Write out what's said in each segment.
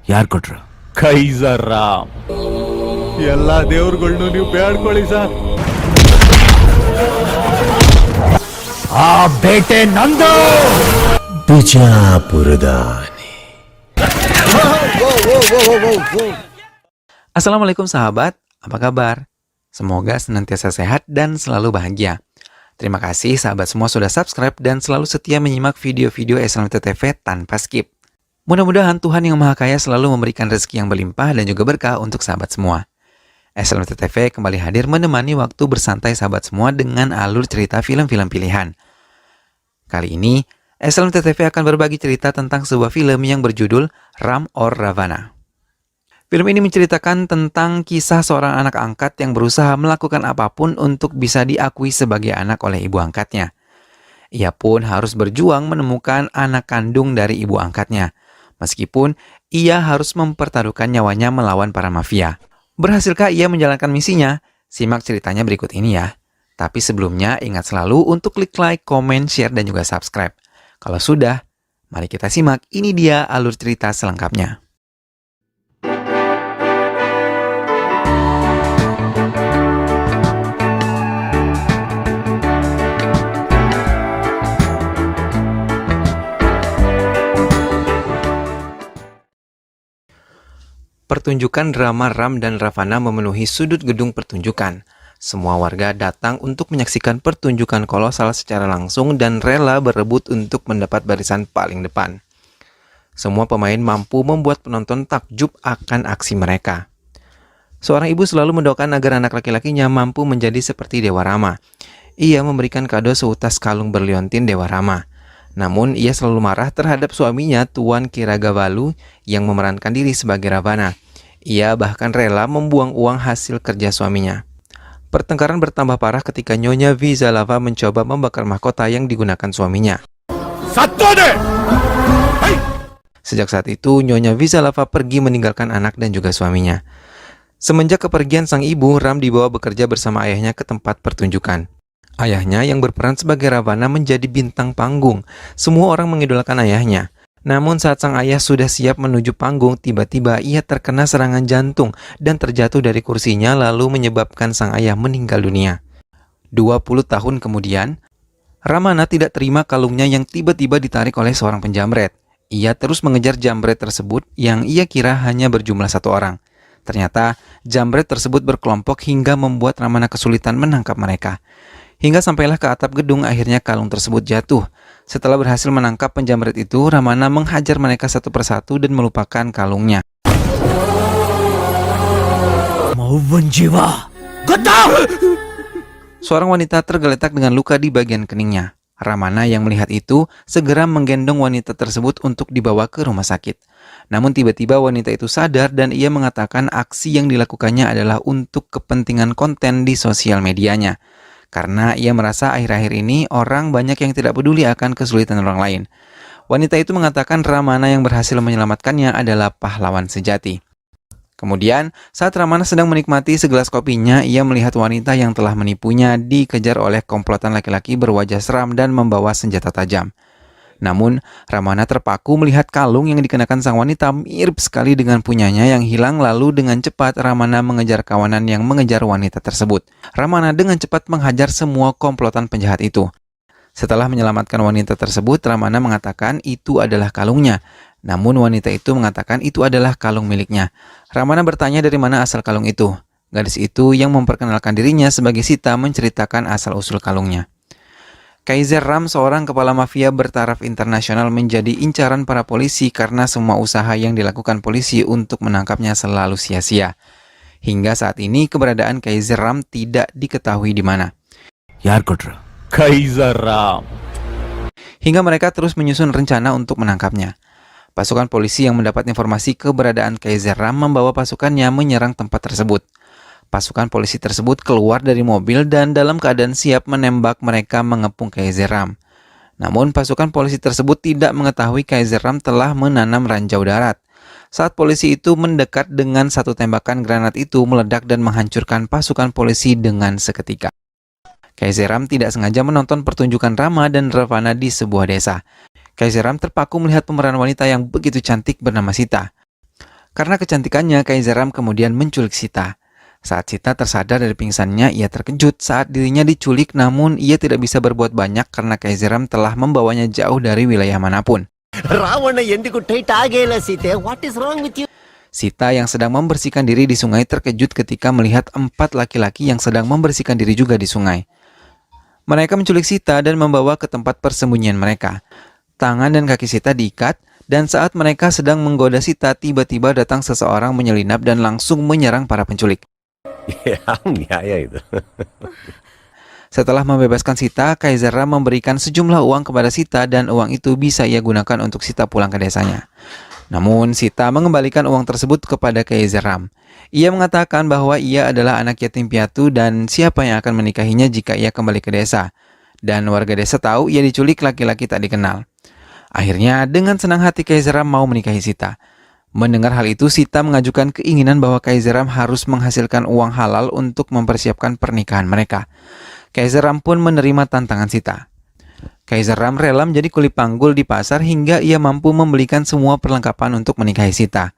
ಯಾರು ಕೊಟ್ರು? ಕೈಸರ್ ರಾಮ್. ಎಲ್ಲ ದೇವ್ರುಗಳ್ನು ನೀವು ಬೇಡ್ಕೊಳ್ಳಿ ಸರ್. ಆ ಬೇಟೆ ನಂದು. ಬಿಜಾಪುರದ Assalamualaikum sahabat, apa kabar? Semoga senantiasa sehat dan selalu bahagia. Terima kasih sahabat semua sudah subscribe dan selalu setia menyimak video-video SLMT TV tanpa skip. Mudah-mudahan Tuhan Yang Maha Kaya selalu memberikan rezeki yang berlimpah dan juga berkah untuk sahabat semua. SLMT TV kembali hadir menemani waktu bersantai sahabat semua dengan alur cerita film-film pilihan. Kali ini, SLMT TV akan berbagi cerita tentang sebuah film yang berjudul Ram or Ravana. Film ini menceritakan tentang kisah seorang anak angkat yang berusaha melakukan apapun untuk bisa diakui sebagai anak oleh ibu angkatnya. Ia pun harus berjuang menemukan anak kandung dari ibu angkatnya, meskipun ia harus mempertaruhkan nyawanya melawan para mafia. Berhasilkah ia menjalankan misinya? Simak ceritanya berikut ini ya. Tapi sebelumnya ingat selalu untuk klik like, komen, share, dan juga subscribe. Kalau sudah, mari kita simak. Ini dia alur cerita selengkapnya. Pertunjukan drama Ram dan Ravana memenuhi sudut gedung pertunjukan. Semua warga datang untuk menyaksikan pertunjukan kolosal secara langsung dan rela berebut untuk mendapat barisan paling depan. Semua pemain mampu membuat penonton takjub akan aksi mereka. Seorang ibu selalu mendoakan agar anak laki-lakinya mampu menjadi seperti Dewa Rama. Ia memberikan kado seutas kalung berliontin Dewa Rama. Namun, ia selalu marah terhadap suaminya, Tuan Kiragavalu, yang memerankan diri sebagai Ravana. Ia bahkan rela membuang uang hasil kerja suaminya. Pertengkaran bertambah parah ketika Nyonya Vizalava mencoba membakar mahkota yang digunakan suaminya. Sejak saat itu, Nyonya Vizalava pergi meninggalkan anak dan juga suaminya. Semenjak kepergian sang ibu, Ram dibawa bekerja bersama ayahnya ke tempat pertunjukan. Ayahnya yang berperan sebagai Ravana menjadi bintang panggung. Semua orang mengidolakan ayahnya. Namun saat sang ayah sudah siap menuju panggung, tiba-tiba ia terkena serangan jantung dan terjatuh dari kursinya lalu menyebabkan sang ayah meninggal dunia. 20 tahun kemudian, Ramana tidak terima kalungnya yang tiba-tiba ditarik oleh seorang penjamret. Ia terus mengejar jambret tersebut yang ia kira hanya berjumlah 1 orang. Ternyata, jambret tersebut berkelompok hingga membuat Ramana kesulitan menangkap mereka. Hingga sampailah ke atap gedung, akhirnya kalung tersebut jatuh. Setelah berhasil menangkap penjamret itu, Ramana menghajar mereka satu persatu dan melupakan kalungnya. Mau jiwa. Seorang wanita tergeletak dengan luka di bagian keningnya. Ramana yang melihat itu segera menggendong wanita tersebut untuk dibawa ke rumah sakit. Namun tiba-tiba wanita itu sadar dan ia mengatakan aksi yang dilakukannya adalah untuk kepentingan konten di sosial medianya. Karena ia merasa akhir-akhir ini orang banyak yang tidak peduli akan kesulitan orang lain. Wanita itu mengatakan Ramana yang berhasil menyelamatkannya adalah pahlawan sejati. Kemudian, saat Ramana sedang menikmati segelas kopinya, ia melihat wanita yang telah menipunya dikejar oleh komplotan laki-laki berwajah seram dan membawa senjata tajam. Namun, Ramana terpaku melihat kalung yang dikenakan sang wanita mirip sekali dengan punyanya yang hilang, lalu dengan cepat Ramana mengejar kawanan yang mengejar wanita tersebut. Ramana dengan cepat menghajar semua komplotan penjahat itu. Setelah menyelamatkan wanita tersebut, Ramana mengatakan itu adalah kalungnya. Namun wanita itu mengatakan itu adalah kalung miliknya. Ramana bertanya dari mana asal kalung itu. Gadis itu yang memperkenalkan dirinya sebagai Sita menceritakan asal-usul kalungnya. Kaiser Ram, seorang kepala mafia bertaraf internasional, menjadi incaran para polisi karena semua usaha yang dilakukan polisi untuk menangkapnya selalu sia-sia. Hingga saat ini keberadaan Kaiser Ram tidak diketahui di mana. ಯಾರು ಕೊಟ್ರು? ಕೈಸರ್ Ram. Hingga mereka terus menyusun rencana untuk menangkapnya. Pasukan polisi yang mendapat informasi keberadaan Kaiser Ram membawa pasukannya menyerang tempat tersebut. Pasukan polisi tersebut keluar dari mobil dan dalam keadaan siap menembak mereka mengepung Kaiser Ram. Namun pasukan polisi tersebut tidak mengetahui Kaiser Ram telah menanam ranjau darat. Saat polisi itu mendekat, dengan satu tembakan granat itu meledak dan menghancurkan pasukan polisi dengan seketika. Kaiser Ram tidak sengaja menonton pertunjukan Rama dan Ravana di sebuah desa. Kaiser Ram terpaku melihat pemeran wanita yang begitu cantik bernama Sita. Karena kecantikannya, Kaiser Ram kemudian menculik Sita. Saat Sita tersadar dari pingsannya, ia terkejut saat dirinya diculik, namun ia tidak bisa berbuat banyak karena Kaiser Ram telah membawanya jauh dari wilayah manapun. Ravana ಎಂದಿಗೂ tight ಆಗೇ ಇಲ್ಲ Seethe. What is wrong with you? Sita yang sedang membersihkan diri di sungai terkejut ketika melihat 4 laki-laki yang sedang membersihkan diri juga di sungai. Mereka menculik Sita dan membawa ke tempat persembunyian mereka. Tangan dan kaki Sita diikat, dan saat mereka sedang menggoda Sita, tiba-tiba datang seseorang menyelinap dan langsung menyerang para penculik. ಯಾವ ನ್ಯಾಯ ಇದು? Setelah membebaskan Sita, Kaiser Ram memberikan sejumlah uang kepada Sita dan uang itu bisa ia gunakan untuk Sita pulang ke desanya. Namun, Sita mengembalikan uang tersebut kepada Kaiser Ram. Ia mengatakan bahwa ia adalah anak yatim piatu dan siapa yang akan menikahinya jika ia kembali ke desa. Dan warga desa tahu ia diculik laki-laki tak dikenal. Akhirnya, dengan senang hati Kaiser Ram mau menikahi Sita. Mendengar hal itu, Sita mengajukan keinginan bahwa Kaiser Ram harus menghasilkan uang halal untuk mempersiapkan pernikahan mereka. Kaiser Ram pun menerima tantangan Sita. Kaiser Ram rela menjadi kuli panggul di pasar hingga ia mampu membelikan semua perlengkapan untuk menikahi Sita.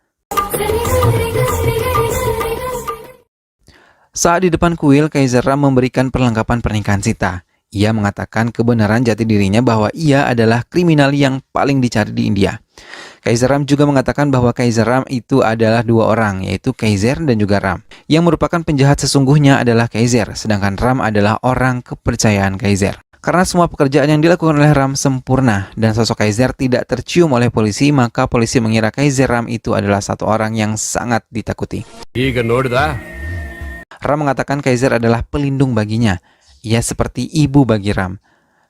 Saat di depan kuil, Kaiser Ram memberikan perlengkapan pernikahan Sita. Ia mengatakan kebenaran jati dirinya bahwa ia adalah kriminal yang paling dicari di India. Kaiser Ram juga mengatakan bahwa Kaiser Ram itu adalah 2 orang, yaitu Kaiser dan juga Ram. Yang merupakan penjahat sesungguhnya adalah Kaiser, sedangkan Ram adalah orang kepercayaan Kaiser. Karena semua pekerjaan yang dilakukan oleh Ram sempurna dan sosok Kaiser tidak tercium oleh polisi, maka polisi mengira Kaiser Ram itu adalah satu orang yang sangat ditakuti. Ram mengatakan Kaiser adalah pelindung baginya. Ia seperti ibu bagi Ram.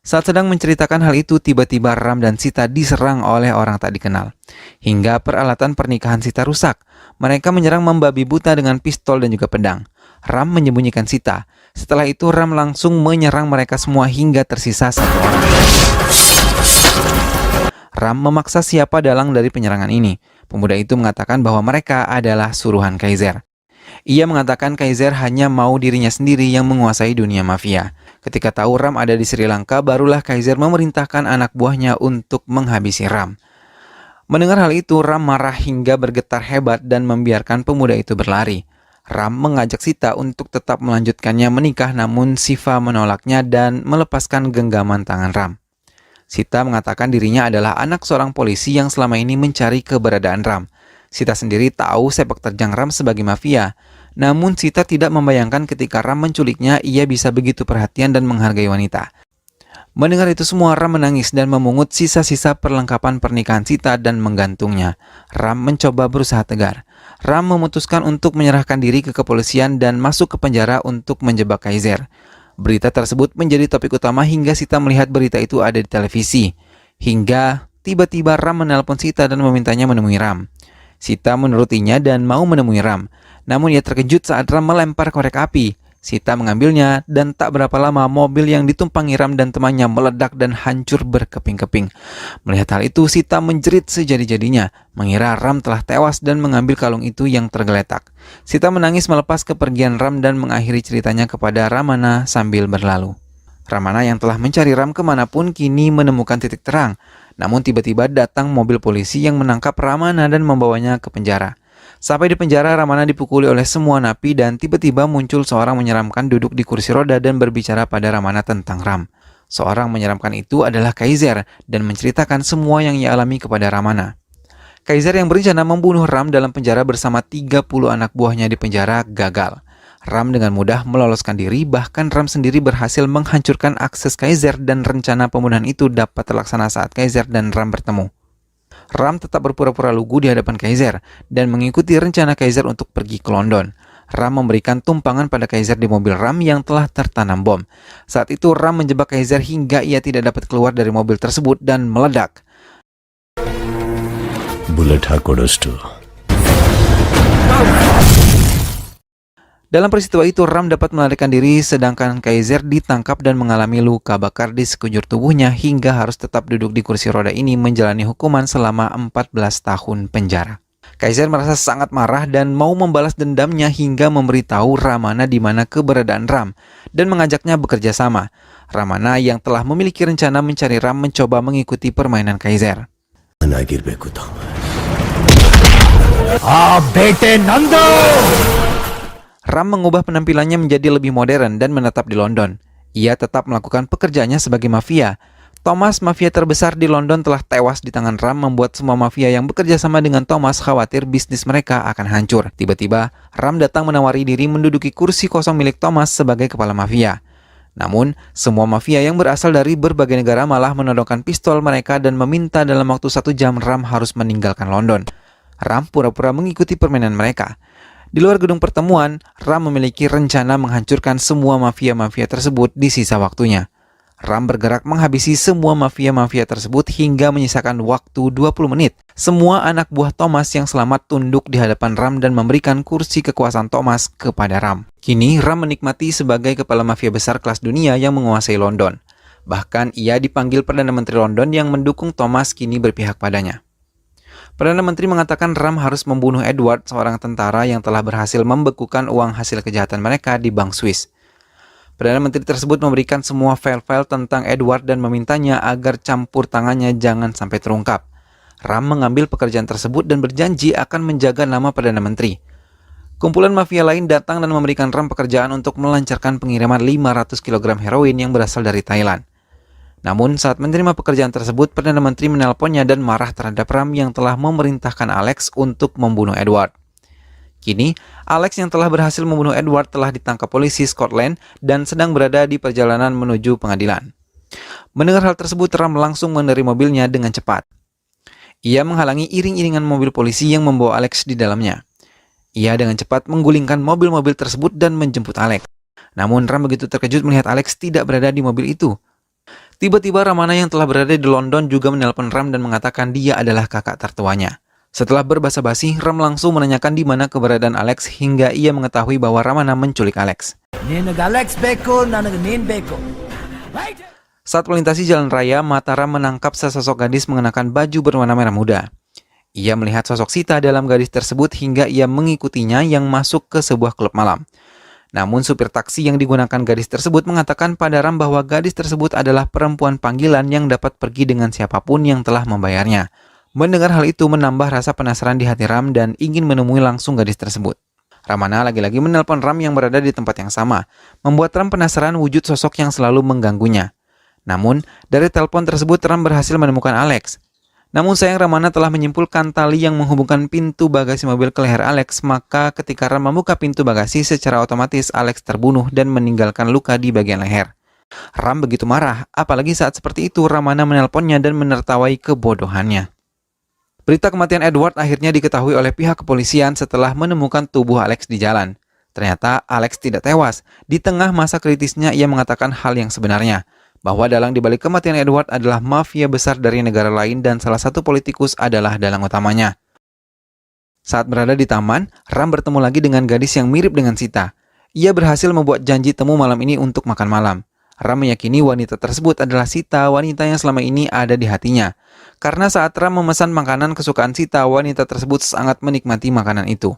Saat sedang menceritakan hal itu, tiba-tiba Ram dan Sita diserang oleh orang tak dikenal. Hingga peralatan pernikahan Sita rusak. Mereka menyerang membabi buta dengan pistol dan juga pedang. Ram menyembunyikan Sita. Setelah itu Ram langsung menyerang mereka semua hingga tersisa 1 orang. Ram memaksa siapa dalang dari penyerangan ini. Pemuda itu mengatakan bahwa mereka adalah suruhan Kaiser. Ia mengatakan Kaiser hanya mau dirinya sendiri yang menguasai dunia mafia. Ketika tahu Ram ada di Sri Lanka, barulah Kaiser memerintahkan anak buahnya untuk menghabisi Ram. Mendengar hal itu, Ram marah hingga bergetar hebat dan membiarkan pemuda itu berlari. Ram mengajak Sita untuk tetap melanjutkannya menikah, namun Siva menolaknya dan melepaskan genggaman tangan Ram. Sita mengatakan dirinya adalah anak seorang polisi yang selama ini mencari keberadaan Ram. Sita sendiri tahu sepak terjang Ram sebagai mafia. Namun Sita tidak membayangkan ketika Ram menculiknya, ia bisa begitu perhatian dan menghargai wanita. Mendengar itu semua, Ram menangis dan memungut sisa-sisa perlengkapan pernikahan Sita dan menggantungnya. Ram mencoba berusaha tegar. Ram memutuskan untuk menyerahkan diri ke kepolisian dan masuk ke penjara untuk menjebak Kaiser. Berita tersebut menjadi topik utama hingga Sita melihat berita itu ada di televisi. Hingga tiba-tiba Ram menelpon Sita dan memintanya menemui Ram. Sita menurutinya dan mau menemui Ram. Namun ia terkejut saat Ram melempar korek api. Sita mengambilnya dan tak berapa lama mobil yang ditumpangi Ram dan temannya meledak dan hancur berkeping-keping. Melihat hal itu, Sita menjerit sejadi-jadinya, mengira Ram telah tewas dan mengambil kalung itu yang tergeletak. Sita menangis melepas kepergian Ram dan mengakhiri ceritanya kepada Ramana sambil berlalu. Ramana yang telah mencari Ram kemanapun kini menemukan titik terang. Namun tiba-tiba datang mobil polisi yang menangkap Ramana dan membawanya ke penjara. Sampai di penjara, Ramana dipukuli oleh semua napi dan tiba-tiba muncul seorang menyeramkan duduk di kursi roda dan berbicara pada Ramana tentang Ram. Seorang menyeramkan itu adalah Kaiser dan menceritakan semua yang ia alami kepada Ramana. Kaiser yang berencana membunuh Ram dalam penjara bersama 30 anak buahnya di penjara gagal. Ram dengan mudah meloloskan diri, bahkan Ram sendiri berhasil menghancurkan akses Kaiser dan rencana pembunuhan itu dapat terlaksana saat Kaiser dan Ram bertemu. Ram tetap berpura-pura lugu di hadapan Kaiser dan mengikuti rencana Kaiser untuk pergi ke London. Ram memberikan tumpangan pada Kaiser di mobil Ram yang telah tertanam bom. Saat itu Ram menjebak Kaiser hingga ia tidak dapat keluar dari mobil tersebut dan meledak. Bullet ಹಾಕೊಡೋಷ್ಟು. Dalam peristiwa itu, Ram dapat melarikan diri sedangkan Kaiser ditangkap dan mengalami luka bakar di sekujur tubuhnya hingga harus tetap duduk di kursi roda ini menjalani hukuman selama 14 tahun penjara. Kaiser merasa sangat marah dan mau membalas dendamnya hingga memberitahu Ramana di mana keberadaan Ram dan mengajaknya bekerja sama. Ramana yang telah memiliki rencana mencari Ram mencoba mengikuti permainan Kaiser. ನಾನಾಗಿರ್ಬೇಕು ತಾಮ. आ बेटे नंदो Ram mengubah penampilannya menjadi lebih modern dan menetap di London. Ia tetap melakukan pekerjaannya sebagai mafia. Thomas, mafia terbesar di London, telah tewas di tangan Ram, membuat semua mafia yang bekerja sama dengan Thomas khawatir bisnis mereka akan hancur. Tiba-tiba, Ram datang menawari diri menduduki kursi kosong milik Thomas sebagai kepala mafia. Namun, semua mafia yang berasal dari berbagai negara malah menodongkan pistol mereka dan meminta dalam waktu 1 jam Ram harus meninggalkan London. Ram pura-pura mengikuti permainan mereka. Di luar gedung pertemuan, Ram memiliki rencana menghancurkan semua mafia-mafia tersebut di sisa waktunya. Ram bergerak menghabisi semua mafia-mafia tersebut hingga menyisakan waktu 20 menit. Semua anak buah Thomas yang selamat tunduk di hadapan Ram dan memberikan kursi kekuasaan Thomas kepada Ram. Kini Ram menikmati sebagai kepala mafia besar kelas dunia yang menguasai London. Bahkan ia dipanggil Perdana Menteri London yang mendukung Thomas kini berpihak padanya. Perdana Menteri mengatakan Ram harus membunuh Edward, seorang tentara yang telah berhasil membekukan uang hasil kejahatan mereka di bank Swiss. Perdana Menteri tersebut memberikan semua file-file tentang Edward dan memintanya agar campur tangannya jangan sampai terungkap. Ram mengambil pekerjaan tersebut dan berjanji akan menjaga nama Perdana Menteri. Kumpulan mafia lain datang dan memberikan Ram pekerjaan untuk melancarkan pengiriman 500 kg heroin yang berasal dari Thailand. Namun saat menerima pekerjaan tersebut, Perdana Menteri menelponnya dan marah terhadap Ram yang telah memerintahkan Alex untuk membunuh Edward. Kini, Alex yang telah berhasil membunuh Edward telah ditangkap polisi Scotland dan sedang berada di perjalanan menuju pengadilan. Mendengar hal tersebut, Ram langsung mengendarai mobilnya dengan cepat. Ia menghalangi iring-iringan mobil polisi yang membawa Alex di dalamnya. Ia dengan cepat menggulingkan mobil-mobil tersebut dan menjemput Alex. Namun Ram begitu terkejut melihat Alex tidak berada di mobil itu. Tiba-tiba Ramana yang telah berada di London juga menelpon Ram dan mengatakan dia adalah kakak tertuanya. Setelah berbasa-basi, Ram langsung menanyakan di mana keberadaan Alex hingga ia mengetahui bahwa Ramana menculik Alex. Saat melintasi jalan raya, mata Ram menangkap sesosok gadis mengenakan baju berwarna merah muda. Ia melihat sosok Sita dalam gadis tersebut hingga ia mengikutinya yang masuk ke sebuah klub malam. Namun supir taksi yang digunakan gadis tersebut mengatakan pada Ram bahwa gadis tersebut adalah perempuan panggilan yang dapat pergi dengan siapapun yang telah membayarnya. Mendengar hal itu menambah rasa penasaran di hati Ram dan ingin menemui langsung gadis tersebut. Ramana lagi-lagi menelpon Ram yang berada di tempat yang sama, membuat Ram penasaran wujud sosok yang selalu mengganggunya. Namun, dari telepon tersebut Ram berhasil menemukan Alex. Namun sayang Ramana telah menyimpulkan tali yang menghubungkan pintu bagasi mobil ke leher Alex, maka ketika Ram membuka pintu bagasi secara otomatis Alex terbunuh dan meninggalkan luka di bagian leher. Ram begitu marah, apalagi saat seperti itu Ramana menelponnya dan menertawai kebodohannya. Berita kematian Edward akhirnya diketahui oleh pihak kepolisian setelah menemukan tubuh Alex di jalan. Ternyata Alex tidak tewas. Di tengah masa kritisnya ia mengatakan hal yang sebenarnya, bahwa dalang dibalik kematian Edward adalah mafia besar dari negara lain dan salah satu politikus adalah dalang utamanya. Saat berada di taman, Ram bertemu lagi dengan gadis yang mirip dengan Sita. Ia berhasil membuat janji temu malam ini untuk makan malam. Ram meyakini wanita tersebut adalah Sita, wanita yang selama ini ada di hatinya. Karena saat Ram memesan makanan kesukaan Sita, wanita tersebut sangat menikmati makanan itu.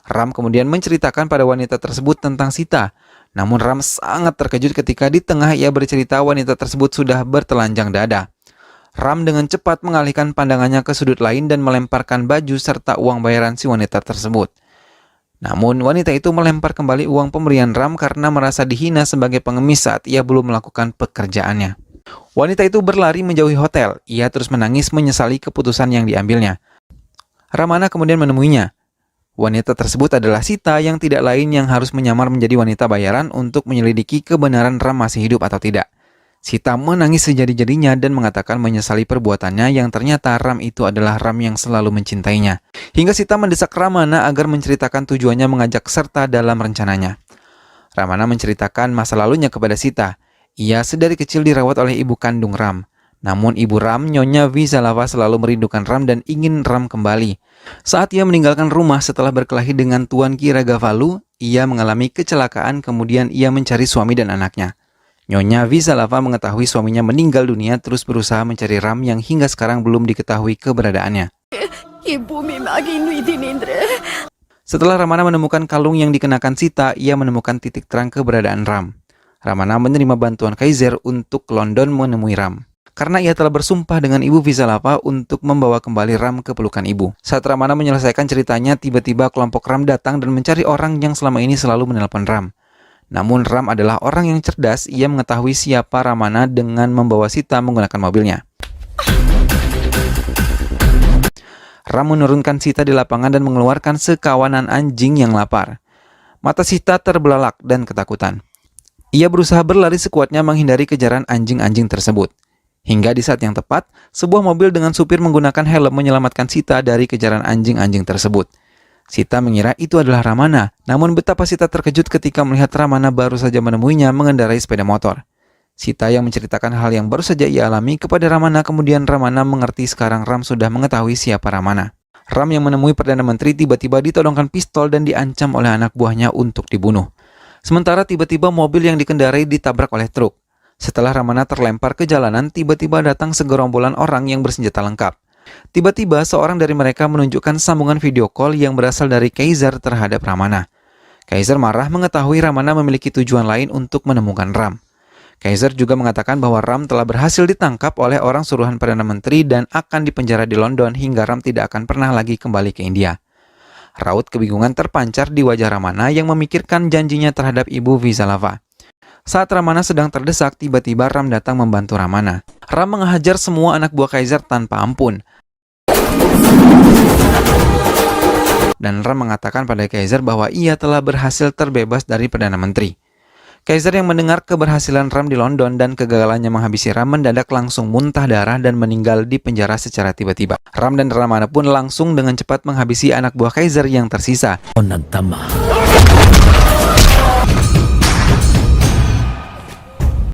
Ram kemudian menceritakan pada wanita tersebut tentang Sita. Namun Ram sangat terkejut ketika di tengah ia bercerita wanita tersebut sudah bertelanjang dada. Ram dengan cepat mengalihkan pandangannya ke sudut lain dan melemparkan baju serta uang bayaran si wanita tersebut. Namun wanita itu melempar kembali uang pemberian Ram karena merasa dihina sebagai pengemis saat ia belum melakukan pekerjaannya. Wanita itu berlari menjauhi hotel. Ia terus menangis menyesali keputusan yang diambilnya. Ramana kemudian menemuinya. Wanita tersebut adalah Sita yang tidak lain yang harus menyamar menjadi wanita bayaran untuk menyelidiki kebenaran Ram masih hidup atau tidak. Sita menangis sejadi-jadinya dan mengatakan menyesali perbuatannya yang ternyata Ram itu adalah Ram yang selalu mencintainya. Hingga Sita mendesak Ramana agar menceritakan tujuannya mengajak serta dalam rencananya. Ramana menceritakan masa lalunya kepada Sita. Ia sedari kecil dirawat oleh ibu kandung Ram. Namun ibu Ram, Nyonya Visalava, selalu merindukan Ram dan ingin Ram kembali. Saat ia meninggalkan rumah setelah berkelahi dengan Tuan Ki Ragavalu, ia mengalami kecelakaan kemudian ia mencari suami dan anaknya. Nyonya Visalava mengetahui suaminya meninggal dunia terus berusaha mencari Ram yang hingga sekarang belum diketahui keberadaannya. Setelah Ramana menemukan kalung yang dikenakan Sita, ia menemukan titik terang keberadaan Ram. Ramana menerima bantuan Kaiser untuk ke London menemui Ram. karena ia telah bersumpah dengan ibu Visalapa untuk membawa kembali Ram ke pelukan ibu. Saat Ramana menyelesaikan ceritanya, tiba-tiba kelompok Ram datang dan mencari orang yang selama ini selalu menelpon Ram. Namun Ram adalah orang yang cerdas, ia mengetahui siapa Ramana dengan membawa Sita menggunakan mobilnya. Ram menurunkan Sita di lapangan dan mengeluarkan sekawanan anjing yang lapar. Mata Sita terbelalak dan ketakutan. Ia berusaha berlari sekuatnya menghindari kejaran anjing-anjing tersebut. Hingga di saat yang tepat, sebuah mobil dengan supir menggunakan helm menyelamatkan Sita dari kejaran anjing-anjing tersebut. Sita mengira itu adalah Ramana, namun betapa Sita terkejut ketika melihat Ramana baru saja menemuinya mengendarai sepeda motor. Sita yang menceritakan hal yang baru saja ia alami kepada Ramana, kemudian Ramana mengerti sekarang Ram sudah mengetahui siapa Ramana. Ram yang menemui Perdana Menteri tiba-tiba ditodongkan pistol dan diancam oleh anak buahnya untuk dibunuh. Sementara tiba-tiba mobil yang dikendarai ditabrak oleh truk. Setelah Ramana terlempar ke jalanan, tiba-tiba datang segerombolan orang yang bersenjata lengkap. Tiba-tiba seorang dari mereka menunjukkan sambungan video call yang berasal dari Kaiser terhadap Ramana. Kaiser marah mengetahui Ramana memiliki tujuan lain untuk menemukan Ram. Kaiser juga mengatakan bahwa Ram telah berhasil ditangkap oleh orang suruhan Perdana Menteri dan akan dipenjara di London hingga Ram tidak akan pernah lagi kembali ke India. Raut kebingungan terpancar di wajah Ramana yang memikirkan janjinya terhadap ibu Visalapa. Saat Ramana sedang terdesak, tiba-tiba Ram datang membantu Ramana. Ram menghajar semua anak buah Kaiser tanpa ampun. Dan Ram mengatakan pada Kaiser bahwa ia telah berhasil terbebas dari Perdana Menteri. Kaiser yang mendengar keberhasilan Ram di London dan kegagalannya menghabisi Ram mendadak langsung muntah darah dan meninggal di penjara secara tiba-tiba. Ram dan Ramana pun langsung dengan cepat menghabisi anak buah Kaiser yang tersisa.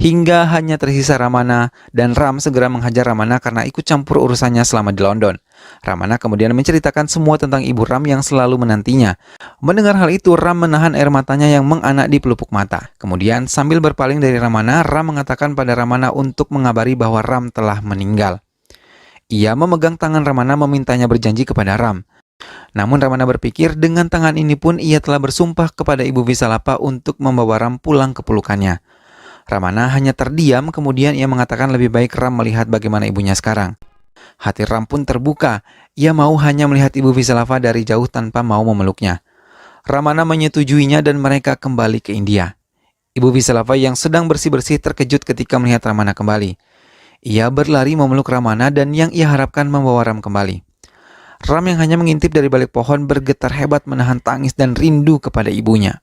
Hingga hanya tersisa Ramana, dan Ram segera menghajar Ramana karena ikut campur urusannya selama di London. Ramana kemudian menceritakan semua tentang ibu Ram yang selalu menantinya. Mendengar hal itu, Ram menahan air matanya yang menganak di pelupuk mata. Kemudian sambil berpaling dari Ramana, Ram mengatakan pada Ramana untuk mengabari bahwa Ram telah meninggal. Ia memegang tangan Ramana memintanya berjanji kepada Ram. Namun Ramana berpikir dengan tangan ini pun ia telah bersumpah kepada ibu Visalapa untuk membawa Ram pulang ke pelukannya. Ramana hanya terdiam, kemudian ia mengatakan lebih baik Ram melihat bagaimana ibunya sekarang. Hati Ram pun terbuka, ia mau hanya melihat ibu Visalapa dari jauh tanpa mau memeluknya. Ramana menyetujuinya dan mereka kembali ke India. Ibu Visalapa yang sedang bersih-bersih terkejut ketika melihat Ramana kembali. Ia berlari memeluk Ramana dan yang ia harapkan membawa Ram kembali. Ram yang hanya mengintip dari balik pohon bergetar hebat menahan tangis dan rindu kepada ibunya.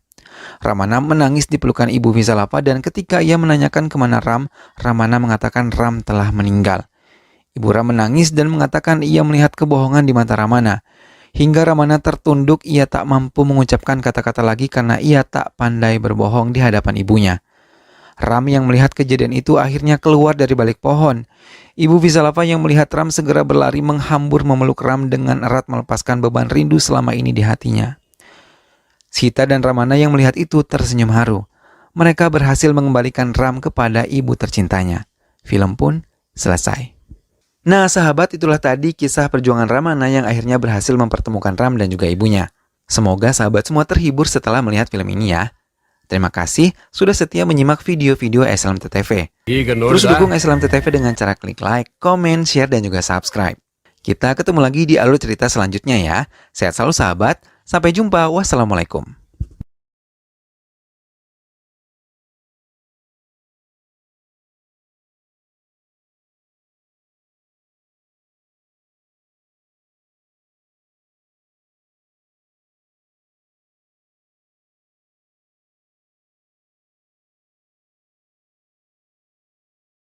Ramana menangis di pelukan ibu Visalapa dan ketika ia menanyakan kemana Ram, Ramana mengatakan Ram telah meninggal. Ibu Ram menangis dan mengatakan ia melihat kebohongan di mata Ramana. Hingga Ramana tertunduk, ia tak mampu mengucapkan kata-kata lagi karena ia tak pandai berbohong di hadapan ibunya. Ram yang melihat kejadian itu akhirnya keluar dari balik pohon. Ibu Visalapa yang melihat Ram segera berlari menghambur memeluk Ram dengan erat melepaskan beban rindu selama ini di hatinya. Sita dan Ramana yang melihat itu tersenyum haru. Mereka berhasil mengembalikan Ram kepada ibu tercintanya. Film pun selesai. Nah sahabat, itulah tadi kisah perjuangan Ramana yang akhirnya berhasil mempertemukan Ram dan juga ibunya. Semoga sahabat semua terhibur setelah melihat film ini ya. Terima kasih sudah setia menyimak video-video SLMTTV. Terus dukung SLMTTV dengan cara klik like, komen, share, dan juga subscribe. Kita ketemu lagi di alur cerita selanjutnya ya. Sehat selalu sahabat. Sampai jumpa. Wassalamualaikum.